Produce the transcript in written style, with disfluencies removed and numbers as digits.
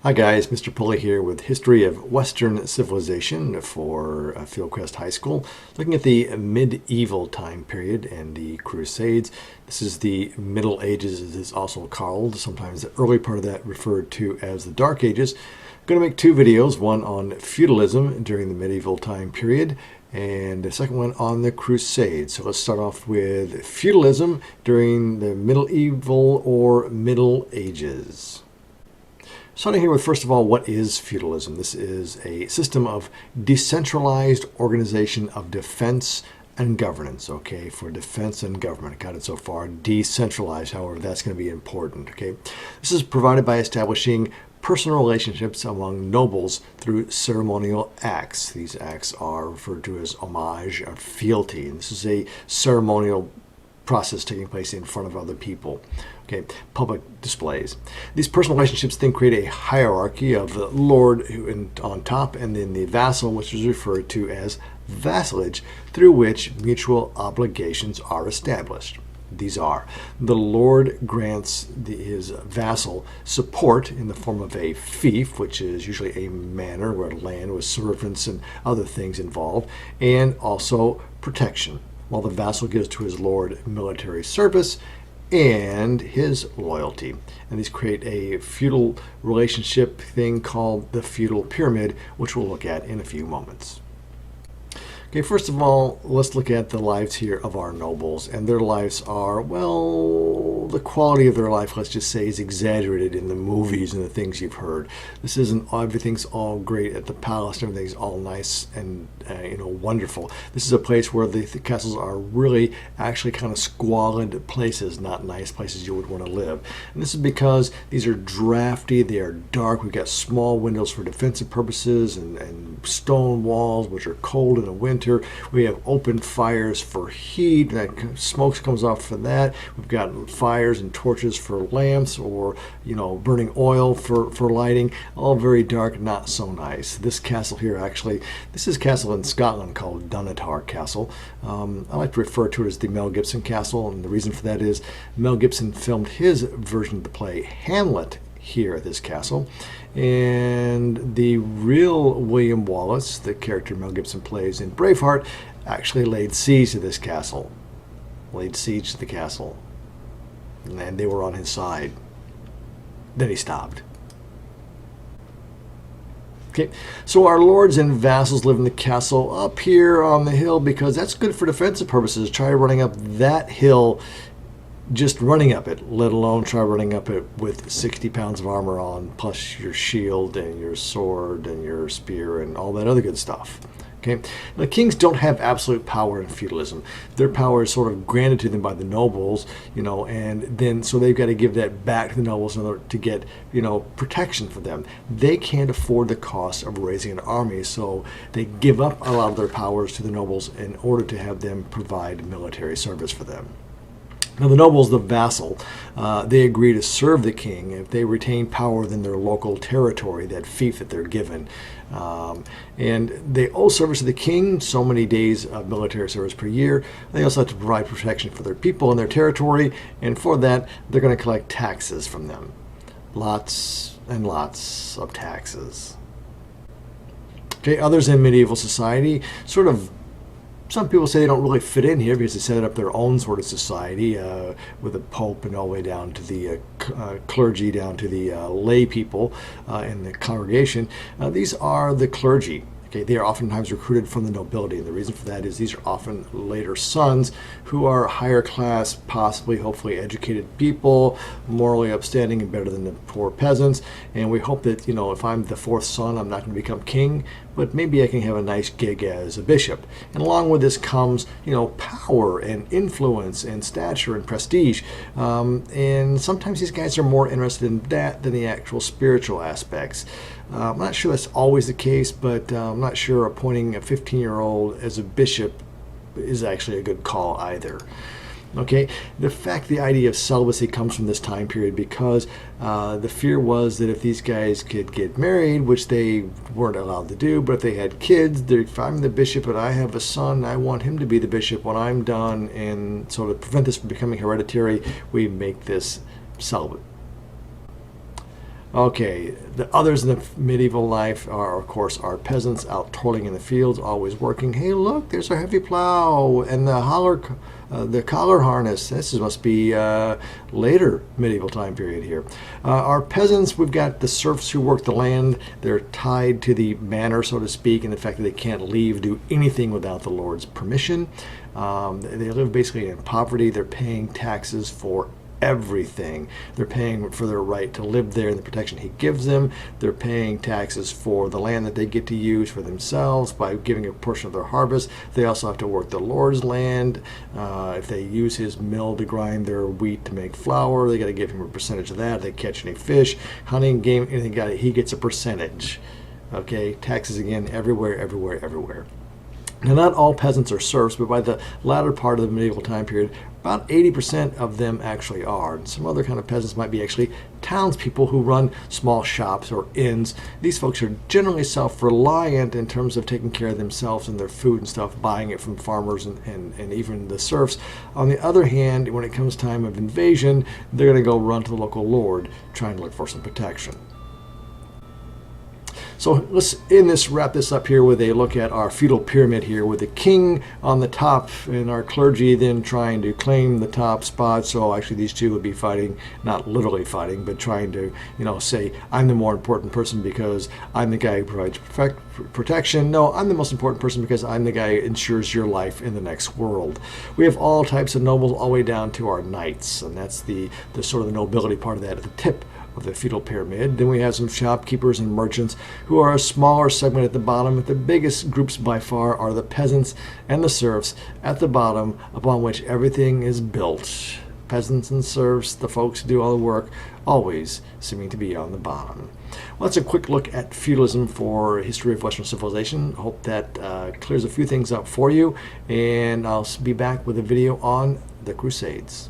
Hi guys, Mr. Pulley here with History of Western Civilization for Fieldcrest High School, looking at the medieval time period and the Crusades. This is the Middle Ages, as it's also called, sometimes the early part of that referred to as the Dark Ages. I'm going to make two videos, one on feudalism during the medieval time period and the second one on the Crusades. So let's start off with feudalism during the medieval or Middle Ages. Starting here with, first of all, what is feudalism? This is a system of decentralized organization of defense and governance, okay, for defense and government. Got it so far. Decentralized, however, that's going to be important, okay? This is provided by establishing personal relationships among nobles through ceremonial acts. These acts are referred to as homage or fealty. And this is a ceremonial process taking place in front of other people. Okay, public displays. These personal relationships then create a hierarchy of the lord on top and then the vassal, which is referred to as vassalage, through which mutual obligations are established. These are: the lord grants his vassal support in the form of a fief, which is usually a manor or land with servants and other things involved, and also protection, while the vassal gives to his lord military service and his loyalty. And these create a feudal relationship thing called the feudal pyramid, which we'll look at in a few moments. Okay, first of all, let's look at the lives here of our nobles. And their lives are, well, the quality of their life, let's just say, is exaggerated in the movies and the things you've heard. This isn't everything's all great at the palace, everything's all nice and wonderful. This is a place where the castles are really actually kind of squalid places, not nice places you would want to live. And this is because these are drafty, they are dark. We've got small windows for defensive purposes and stone walls, which are cold in the winter. We have open fires for heat, that smoke comes off for that. We've got fires and torches for lamps, or burning oil for lighting. All very dark, not so nice. This castle here, actually, this is a castle in Scotland called Dunatar Castle. I like to refer to it as the Mel Gibson Castle, and the reason for that is Mel Gibson filmed his version of the play Hamlet here at this castle, and the real William Wallace, the character Mel Gibson plays in Braveheart, actually laid siege to this castle, and they were on his side. Then he stopped. Okay, so our lords and vassals live in the castle up here on the hill because that's good for defensive purposes. Try running up that hill, just running up it, let alone try running up it with 60 pounds of armor on, plus your shield and your sword and your spear and all that other good stuff. Okay, now, kings don't have absolute power in feudalism. Their power is sort of granted to them by the nobles, and then so they've got to give that back to the nobles in order to get, protection for them. They can't afford the cost of raising an army, so they give up a lot of their powers to the nobles in order to have them provide military service for them. Now, the nobles, the vassal, they agree to serve the king if they retain power within their local territory, that fief that they're given. And they owe service to the king, so many days of military service per year. They also have to provide protection for their people and their territory, and for that, they're going to collect taxes from them. Lots and lots of taxes. Okay, others in medieval society some people say they don't really fit in here because they set up their own sort of society with the Pope and all the way down to the clergy, down to the lay people in the congregation. These are the clergy. Okay, they are oftentimes recruited from the nobility, and the reason for that is these are often later sons who are higher class, possibly, hopefully educated people, morally upstanding and better than the poor peasants. And we hope that, if I'm the fourth son, I'm not going to become king, but maybe I can have a nice gig as a bishop. And along with this comes, power and influence and stature and prestige. And sometimes these guys are more interested in that than the actual spiritual aspects. I'm not sure that's always the case, but I'm not sure appointing a 15-year-old as a bishop is actually a good call either. Okay, the idea of celibacy comes from this time period because the fear was that if these guys could get married, which they weren't allowed to do, but if they had kids, if I'm the bishop and I have a son, I want him to be the bishop when I'm done, and so to prevent this from becoming hereditary, we make this celibate. Okay, the others in the medieval life are, of course, our peasants out toiling in the fields, always working. Hey, look, there's a heavy plow and the collar harness. This must be later medieval time period here. Our peasants, we've got the serfs who work the land. They're tied to the manor, so to speak, and the fact that they can't leave, do anything without the Lord's permission. They live basically in poverty. They're paying taxes for everything. They're paying for their right to live there and the protection he gives them. They're paying taxes for the land that they get to use for themselves by giving a portion of their harvest. They also have to work the Lord's land. If they use his mill to grind their wheat to make flour, they got to give him a percentage of that. If they catch any fish, hunting, game, anything, he gets a percentage. Okay, taxes again everywhere, everywhere, everywhere. Now, not all peasants are serfs, but by the latter part of the medieval time period, about 80% of them actually are. And some other kind of peasants might be actually townspeople who run small shops or inns. These folks are generally self-reliant in terms of taking care of themselves and their food and stuff, buying it from farmers and even the serfs. On the other hand, when it comes time of invasion, they're going to go run to the local lord, trying to look for some protection. So let's wrap this up here with a look at our feudal pyramid here, with the king on the top and our clergy then trying to claim the top spot. So actually these two would be fighting, not literally fighting, but trying to, say, I'm the more important person because I'm the guy who provides protection. No, I'm the most important person because I'm the guy who ensures your life in the next world. We have all types of nobles all the way down to our knights, and that's the sort of the nobility part of that at the tip of the feudal pyramid. Then we have some shopkeepers and merchants who are a smaller segment at the bottom, but the biggest groups by far are the peasants and the serfs at the bottom, upon which everything is built. Peasants and serfs, the folks who do all the work, always seeming to be on the bottom. Well, that's a quick look at feudalism for history of Western civilization. I hope that clears a few things up for you, and I'll be back with a video on the Crusades.